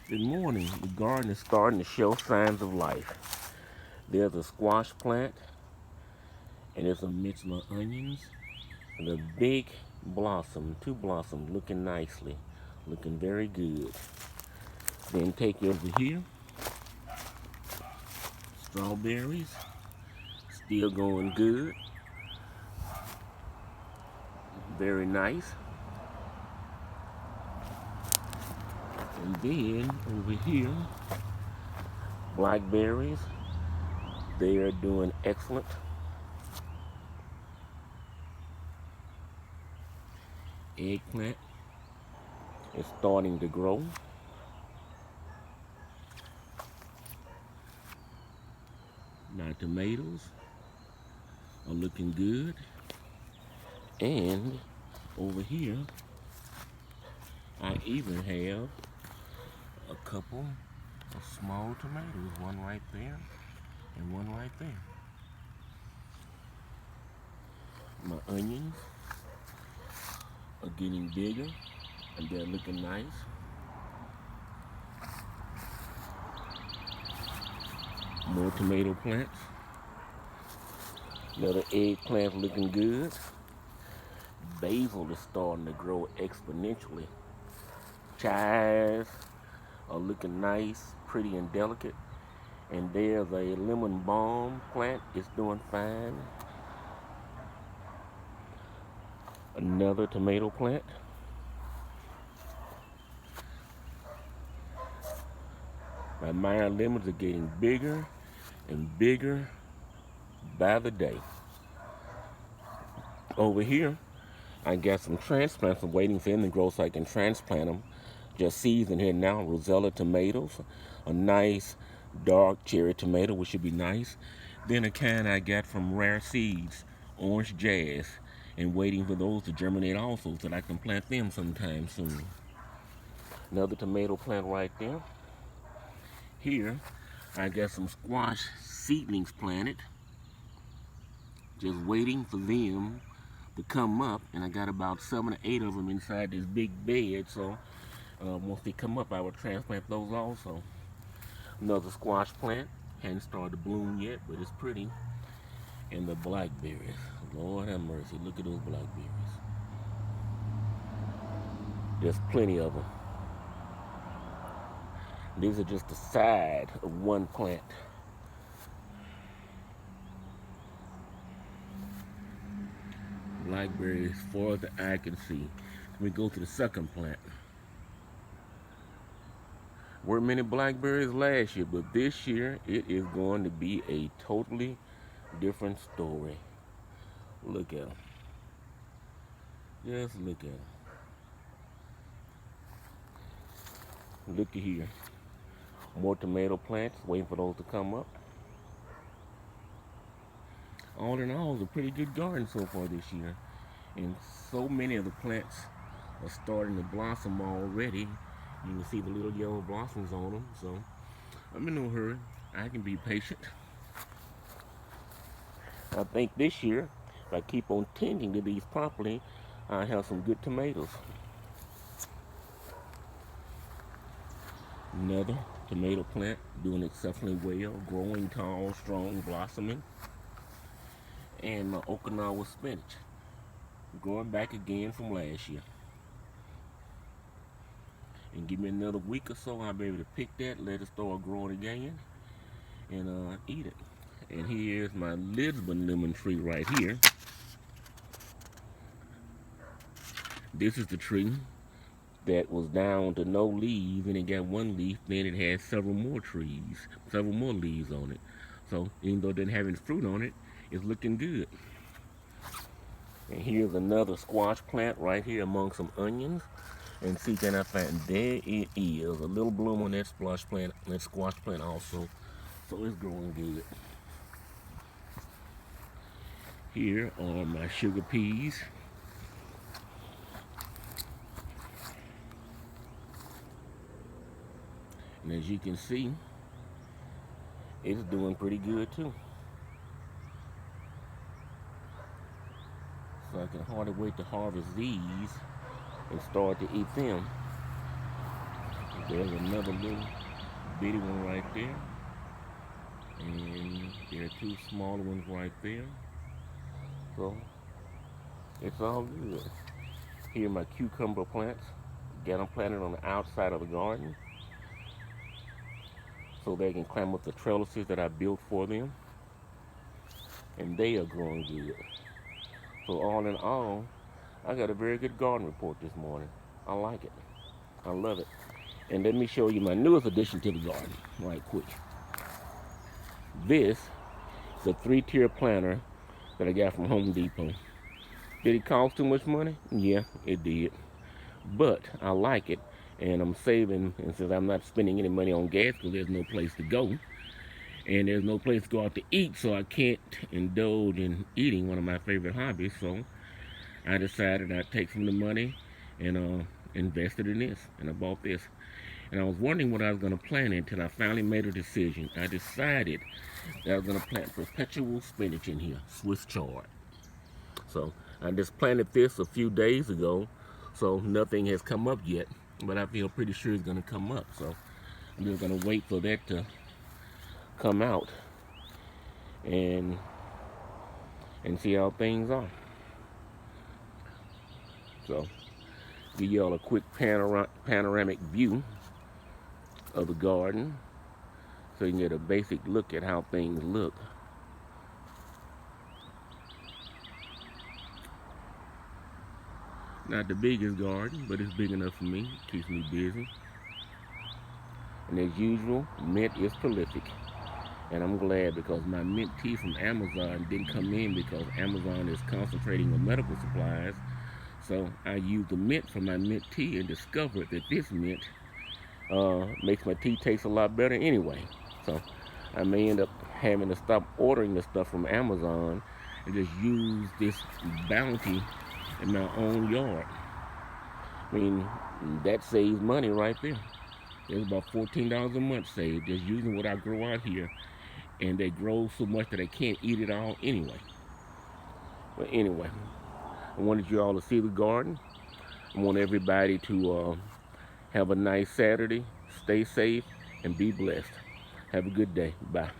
Good morning. The garden is starting to show signs of life. There's a squash plant, and there's a mix of onions, and a big blossom, two blossoms looking nicely, looking very good. Then take you over here, strawberries, still going good, very nice. And then over here, blackberries, they are doing excellent. Eggplant is starting to grow. Now tomatoes are looking good. And over here, I even have a couple of small tomatoes, one right there and one right there. My onions are getting bigger and they're looking nice. More tomato plants. Another eggplant looking good. Basil is starting to grow exponentially. Chives are looking nice, pretty and delicate. And there's a lemon balm plant, it's doing fine. Another tomato plant. My Meyer lemons are getting bigger and bigger by the day. Over here, I got some transplants. I'm waiting for them to grow so I can transplant them. Just seeds in here now. Rosella tomatoes, a nice dark cherry tomato, which should be nice. Then a kind I got from Rare Seeds, Orange Jazz, and waiting for those to germinate also so that I can plant them sometime soon. Another tomato plant right there. Here, I got some squash seedlings planted, just waiting for them to come up, and I got about 7 or 8 of them inside this big bed, so once they come up, I will transplant those also. Another squash plant, hadn't started to bloom yet, but it's pretty. And the blackberries, Lord have mercy, look at those blackberries. There's plenty of them. These are just the side of one plant. Blackberries, as far as the eye can see. Let me go to the second plant. Weren't many blackberries last year, but this year it is going to be a totally different story. Look at them. Just look at them. Look at here. More tomato plants, waiting for those to come up. All in all, it's a pretty good garden so far this year. And so many of the plants are starting to blossom already. You can see the little yellow blossoms on them. So I'm in no hurry. I can be patient. I think this year, if I keep on tending to these properly, I have some good tomatoes. Another tomato plant doing exceptionally well, growing tall, strong, blossoming. And my Okinawa spinach, growing back again from last year. And give me another week or so, I'll be able to pick that, let it start growing again, and eat it. And here's my Lisbon lemon tree right here. This is the tree that was down to no leaves, and it got one leaf, then it had several more leaves on it. So even though it didn't have any fruit on it, it's looking good. And here's another squash plant right here among some onions. And see, can I find, there it is, a little bloom on that squash plant also. So it's growing good. Here are my sugar peas. And as you can see, it's doing pretty good too. So I can hardly wait to harvest these and start to eat them. There's another little bitty one right there. And there are two smaller ones right there. So it's all good. Here are my cucumber plants. Got them planted on the outside of the garden so they can climb up the trellises that I built for them. And they are growing good. So all in all, I got a very good garden report this morning. I like it. I love it. And let me show you my newest addition to the garden right quick. This is a 3-tier planter that I got from Home Depot. Did it cost too much money? Yeah, it did. But I like it, and I'm saving, and since I'm not spending any money on gas because there's no place to go, and there's no place to go out to eat, so I can't indulge in eating, one of my favorite hobbies, so I decided I'd take some of the money and invested in this, and I bought this. And I was wondering what I was going to plant until I finally made a decision. I decided that I was going to plant perpetual spinach in here, Swiss chard. So I just planted this a few days ago, so nothing has come up yet, but I feel pretty sure it's going to come up. So I'm just going to wait for that to come out and see how things are. So give y'all a quick panoramic view of the garden so you can get a basic look at how things look. Not the biggest garden, but it's big enough for me. Keeps me busy. And as usual, mint is prolific. And I'm glad because my mint tea from Amazon didn't come in because Amazon is concentrating on medical supplies. So I used the mint for my mint tea and discovered that this mint makes my tea taste a lot better anyway. So I may end up having to stop ordering the stuff from Amazon and just use this bounty in my own yard. I mean, that saves money right there. There's about $14 a month saved just using what I grow out here. And they grow so much that I can't eat it all anyway. But anyway, I wanted you all to see the garden. I want everybody to have a nice Saturday, stay safe, and be blessed. Have a good day. Bye.